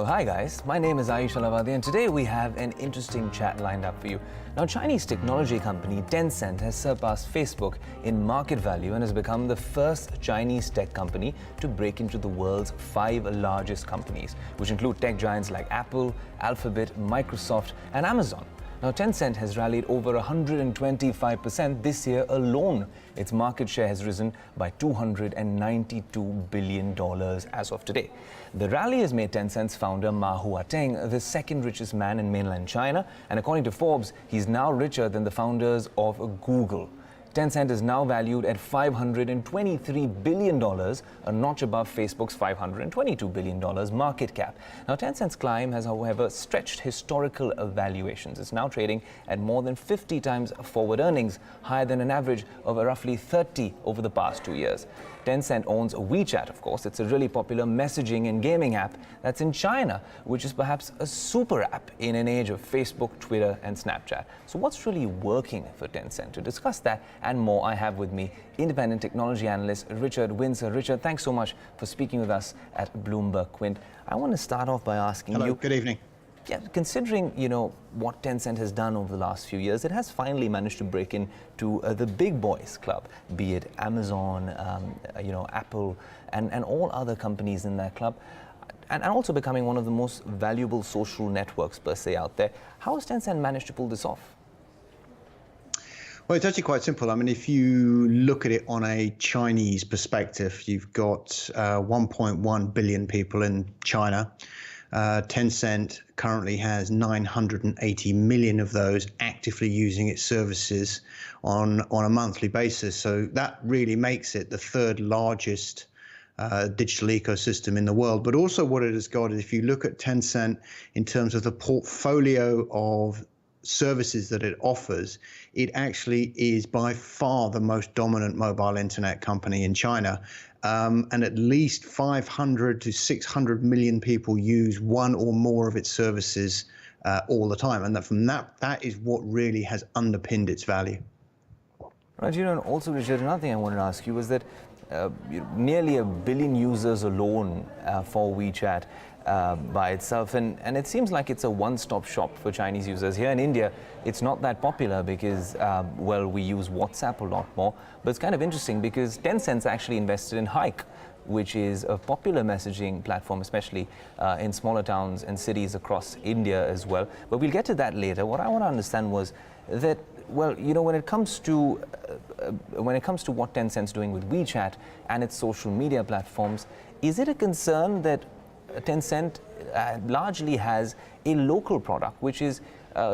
Hi guys, my name is Aayush Ailawadi and today we have an interesting chat lined up for you. Now, Chinese technology company Tencent has surpassed Facebook in market value and has become the first Chinese tech company to break into the world's 5 largest companies, which include tech giants like Apple, Alphabet, Microsoft and Amazon. Now, Tencent has rallied over 125% this year alone. Its market share has risen by $292 billion as of today. The rally has made Tencent's founder Ma Huateng the second richest man in mainland China, and according to Forbes, he's now richer than the founders of Google. Tencent is now valued at $523 billion, a notch above Facebook's $522 billion market cap. Now, Tencent's climb has, however, stretched historical valuations. It's now trading at more than 50 times forward earnings, higher than an average of roughly 30 over the past 2 years. Tencent owns WeChat, of course. It's a really popular messaging and gaming app that's in China, which is perhaps a super app in an age of Facebook, Twitter, and Snapchat. So what's really working for Tencent? To discuss that and more, I have with me independent technology analyst Richard Windsor. Richard, thanks so much for speaking with us at Bloomberg Quint. I want to start off by asking you... Hello, good evening. Yeah, considering, what Tencent has done over the last few years, it has finally managed to break into the big boys club, be it Amazon, Apple, and all other companies in that club, and also becoming one of the most valuable social networks per se out there. How has Tencent managed to pull this off? Well, it's actually quite simple. I mean, if you look at it on a Chinese perspective, you've got 1.1 billion people in China. Tencent currently has 980 million of those actively using its services on a monthly basis. So that really makes it the third largest digital ecosystem in the world. But also what it has got is, if you look at Tencent in terms of the portfolio of services that it offers, it actually is by far the most dominant mobile internet company in China. And at least 500 to 600 million people use one or more of its services all the time. And that is what really has underpinned its value. Right, and also, Richard, another thing I wanted to ask you was that nearly 1 billion users alone for WeChat by itself, and it seems like it's a one-stop shop for Chinese users. Here in India, it's not that popular because, we use WhatsApp a lot more, but it's kind of interesting because Tencent's actually invested in Hike, which is a popular messaging platform, especially in smaller towns and cities across India as well. But we'll get to that later. What I want to understand was that, when it comes to what Tencent's doing with WeChat and its social media platforms, is it a concern that Tencent largely has a local product which is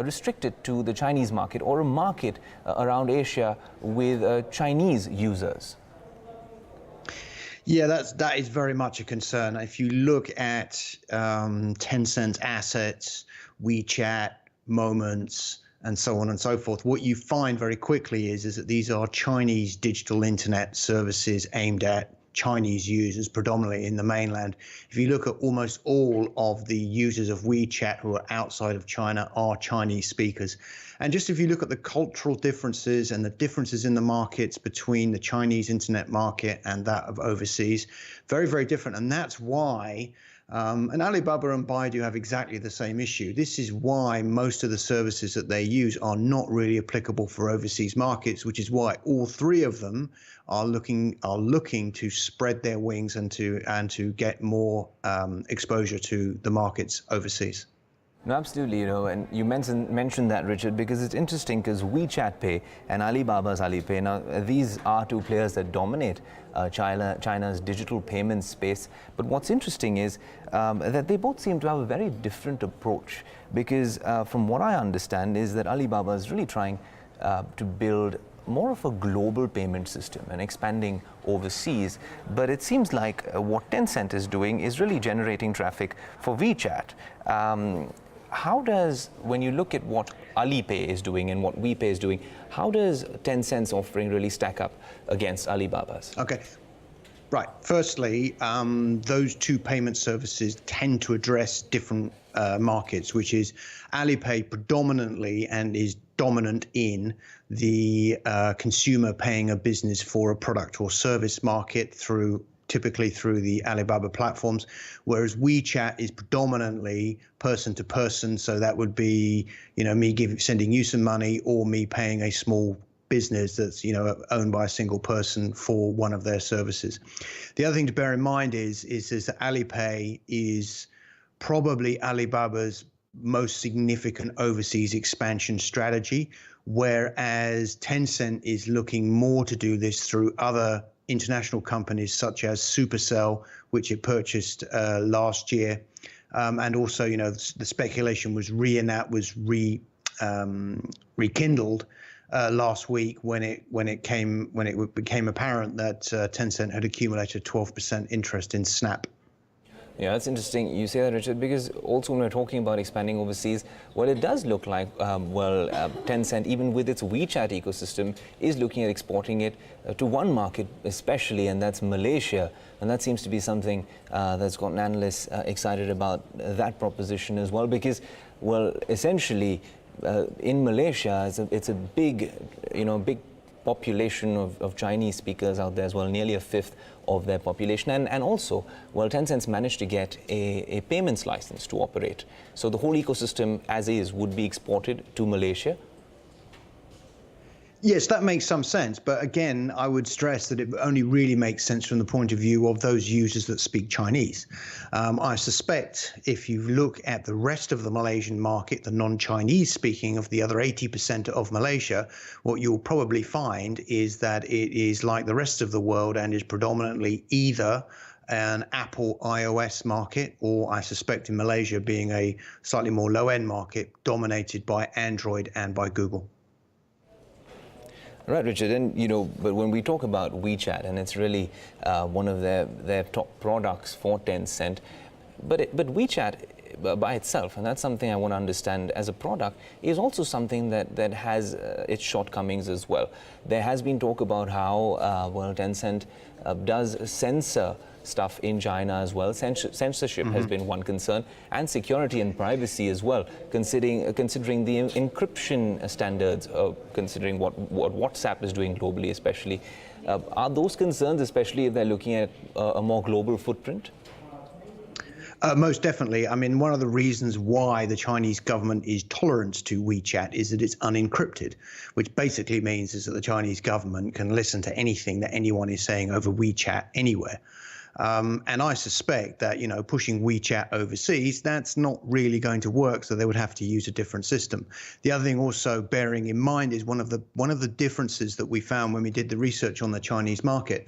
restricted to the Chinese market, or a market around Asia with Chinese users? Yeah, that is very much a concern. If you look at Tencent's assets, WeChat, Moments, and so on and so forth, what you find very quickly is that these are Chinese digital internet services aimed at Chinese users, predominantly in the mainland. If you look at almost all of the users of WeChat who are outside of China are Chinese speakers. And just if you look at the cultural differences and the differences in the markets between the Chinese internet market and that of overseas, very, very different. And that's why and Alibaba and Baidu have exactly the same issue. This is why most of the services that they use are not really applicable for overseas markets, which is why all three of them are looking to spread their wings and to get more exposure to the markets overseas. No, absolutely, and you mentioned that, Richard, because it's interesting because WeChat Pay and Alibaba's Alipay, now these are two players that dominate China's digital payments space. But what's interesting is that they both seem to have a very different approach, because from what I understand is that Alibaba is really trying to build more of a global payment system and expanding overseas. But it seems like what Tencent is doing is really generating traffic for WeChat. How does, when you look at what Alipay is doing and what WePay is doing, how does Tencent's offering really stack up against Alibaba's? Okay. Right. Firstly, those two payment services tend to address different markets, which is Alipay predominantly and is dominant in the consumer paying a business for a product or service market through typically through the Alibaba platforms, whereas WeChat is predominantly person to person. So that would be, me sending you some money or me paying a small business that's, owned by a single person for one of their services. The other thing to bear in mind is that Alipay is probably Alibaba's most significant overseas expansion strategy, whereas Tencent is looking more to do this through other international companies such as Supercell, which it purchased last year, and also, the speculation was rekindled last week when it became apparent that Tencent had accumulated 12% interest in Snap. Yeah, that's interesting you say that, Richard, because also when we're talking about expanding overseas, well, it does look like, Tencent, even with its WeChat ecosystem, is looking at exporting it to one market especially, and that's Malaysia. And that seems to be something that's gotten analysts excited about that proposition as well, because, well, essentially, in Malaysia, it's a big, big population of Chinese speakers out there as well, nearly a fifth of their population. And also, well, Tencent's managed to get a payments license to operate. So the whole ecosystem as is would be exported to Malaysia. Yes, that makes some sense. But again, I would stress that it only really makes sense from the point of view of those users that speak Chinese. I suspect if you look at the rest of the Malaysian market, the non-Chinese speaking of the other 80% of Malaysia, what you'll probably find is that it is like the rest of the world and is predominantly either an Apple iOS market, or I suspect in Malaysia being a slightly more low-end market dominated by Android and by Google. Right, Richard, and but when we talk about WeChat, and it's really one of their top products for Tencent, but WeChat by itself, and that's something I want to understand as a product, is also something that has its shortcomings as well. There has been talk about how Tencent does censor stuff in China as well. Censorship has been one concern, and security and privacy as well, considering the encryption standards, considering what WhatsApp is doing globally especially. Are those concerns, especially if they're looking at a more global footprint? Most definitely. I mean, one of the reasons why the Chinese government is tolerant to WeChat is that it's unencrypted, which basically means is that the Chinese government can listen to anything that anyone is saying over WeChat anywhere. And I suspect that, pushing WeChat overseas, that's not really going to work. So they would have to use a different system. The other thing also bearing in mind is one of the differences that we found when we did the research on the Chinese market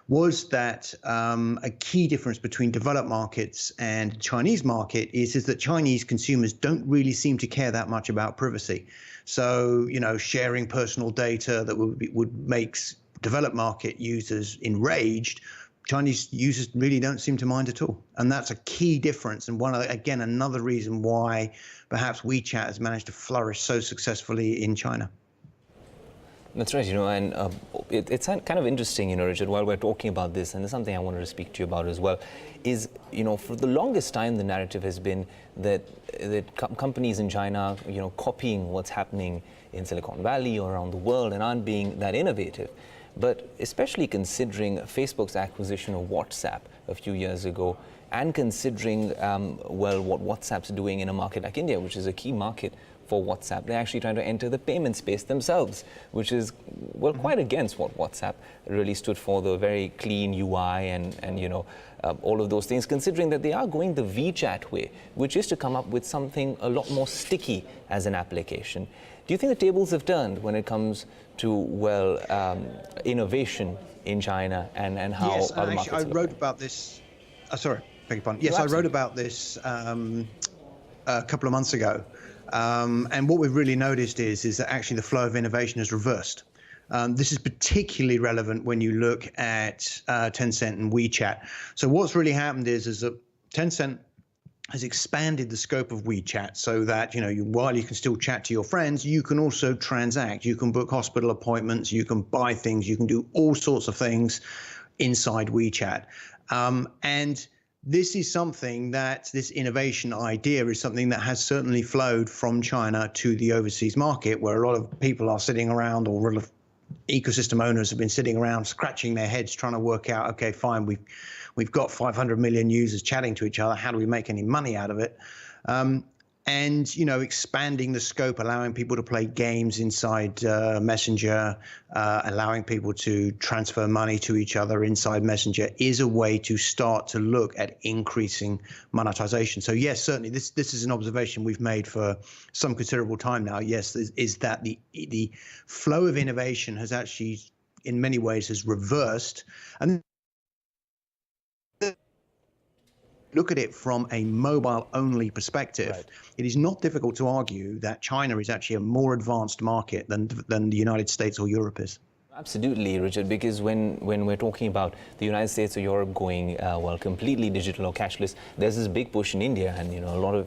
was that a key difference between developed markets and Chinese market is that Chinese consumers don't really seem to care that much about privacy. So, sharing personal data that would make developed market users enraged, Chinese users really don't seem to mind at all. And that's a key difference. And another reason why perhaps WeChat has managed to flourish so successfully in China. That's right, and it's kind of interesting, Richard, while we're talking about this, and there's something I wanted to speak to you about as well, is, for the longest time, the narrative has been that companies in China, copying what's happening in Silicon Valley or around the world and aren't being that innovative. But especially considering Facebook's acquisition of WhatsApp a few years ago, and considering, what WhatsApp's doing in a market like India, which is a key market for WhatsApp, they're actually trying to enter the payment space themselves, which is, quite against what WhatsApp really stood for, the very clean UI and all of those things, considering that they are going the WeChat way, which is to come up with something a lot more sticky as an application. Do you think the tables have turned when it comes to, innovation in China and how other markets I wrote about this. Sorry, beg your pardon. Yes, I wrote about this a couple of months ago. And what we've really noticed is that actually the flow of innovation has reversed. This is particularly relevant when you look at Tencent and WeChat. So what's really happened is that Tencent has expanded the scope of WeChat so that, while you can still chat to your friends, you can also transact. You can book hospital appointments, you can buy things, you can do all sorts of things inside WeChat. And this is something this innovation idea is something that has certainly flowed from China to the overseas market, where a lot of people are sitting around, or ecosystem owners have been sitting around scratching their heads trying to work out, okay, fine, we've got 500 million users chatting to each other. How do we make any money out of it? And expanding the scope, allowing people to play games inside Messenger, allowing people to transfer money to each other inside Messenger is a way to start to look at increasing monetization. So yes, certainly this is an observation we've made for some considerable time now. Yes, is that the flow of innovation has actually, in many ways, has reversed. And look at it from a mobile-only perspective, right. It is not difficult to argue that China is actually a more advanced market than the United States or Europe is. Absolutely, Richard, because when we're talking about the United States or Europe going, completely digital or cashless, there's this big push in India, and,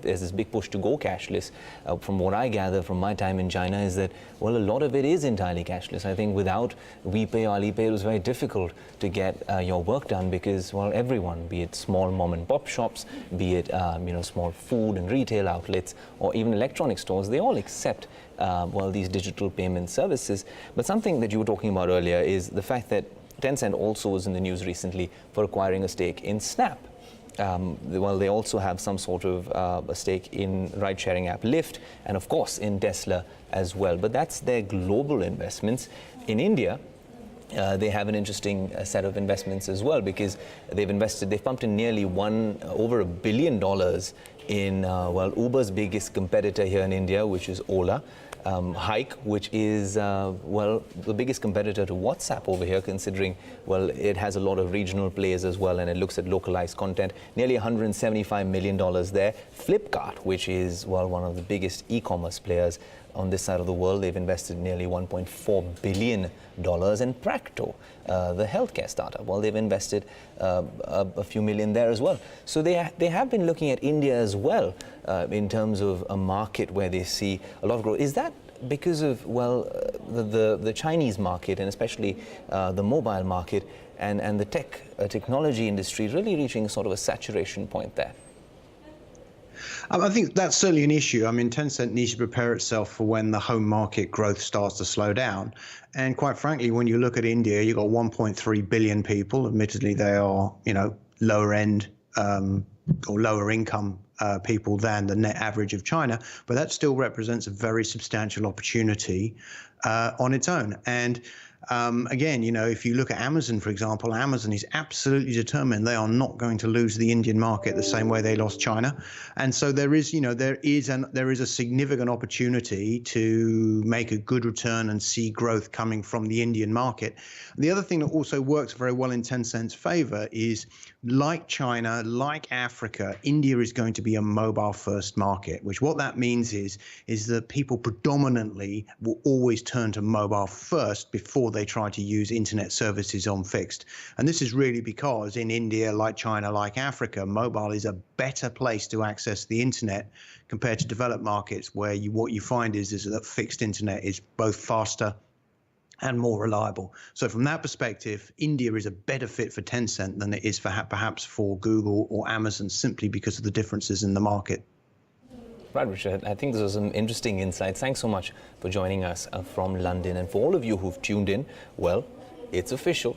there's this big push to go cashless. From what I gather from my time in China is that, well, a lot of it is entirely cashless. I think without WePay or Alipay, it was very difficult to get your work done because, well, everyone, be it small mom and pop shops, be it, small food and retail outlets, or even electronic stores, they all accept these digital payment services. But something that you were talking about earlier is the fact that Tencent also was in the news recently for acquiring a stake in Snap. They also have some sort of a stake in ride-sharing app Lyft, and of course in Tesla as well. But that's their global investments. In India, they have an interesting set of investments as well, because they've pumped in nearly over $1 billion in Uber's biggest competitor here in India, which is Ola. Hike, which is, the biggest competitor to WhatsApp over here, considering, it has a lot of regional players as well, and it looks at localized content. Nearly $175 million there. Flipkart, which is, one of the biggest e-commerce players on this side of the world, they've invested nearly $1.4 billion. And Practo, the healthcare startup, they've invested a few million there as well. So they have been looking at India as well in terms of a market where they see a lot of growth. Is that because of, the Chinese market, and especially the mobile market and the technology industry really reaching sort of a saturation point there? I think that's certainly an issue. I mean, Tencent needs to prepare itself for when the home market growth starts to slow down. And quite frankly, when you look at India, you've got 1.3 billion people. Admittedly, they are, lower end or lower income people than the net average of China, but that still represents a very substantial opportunity on its own. And again, if you look at Amazon, for example, Amazon is absolutely determined they are not going to lose the Indian market the same way they lost China. And so there is a significant opportunity to make a good return and see growth coming from the Indian market. The other thing that also works very well in Tencent's favor is, like China, like Africa, India is going to be a mobile-first market, which what that means is that people predominantly will always turn to mobile first before they try to use internet services on fixed. And this is really because in India, like China, like Africa, mobile is a better place to access the internet compared to developed markets, where what you find is that fixed internet is both faster and more reliable. So from that perspective, India is a better fit for Tencent than it is for perhaps for Google or Amazon, simply because of the differences in the market. Right, Richard. I think this was some interesting insights. Thanks so much for joining us from London. And for all of you who've tuned in, it's official.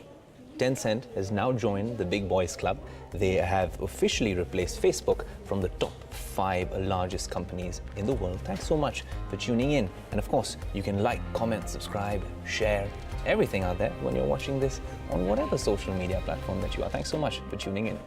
Tencent has now joined the Big Boys Club. They have officially replaced Facebook from the top 5 largest companies in the world. Thanks so much for tuning in. And of course, you can like, comment, subscribe, share, everything out there when you're watching this on whatever social media platform that you are. Thanks so much for tuning in.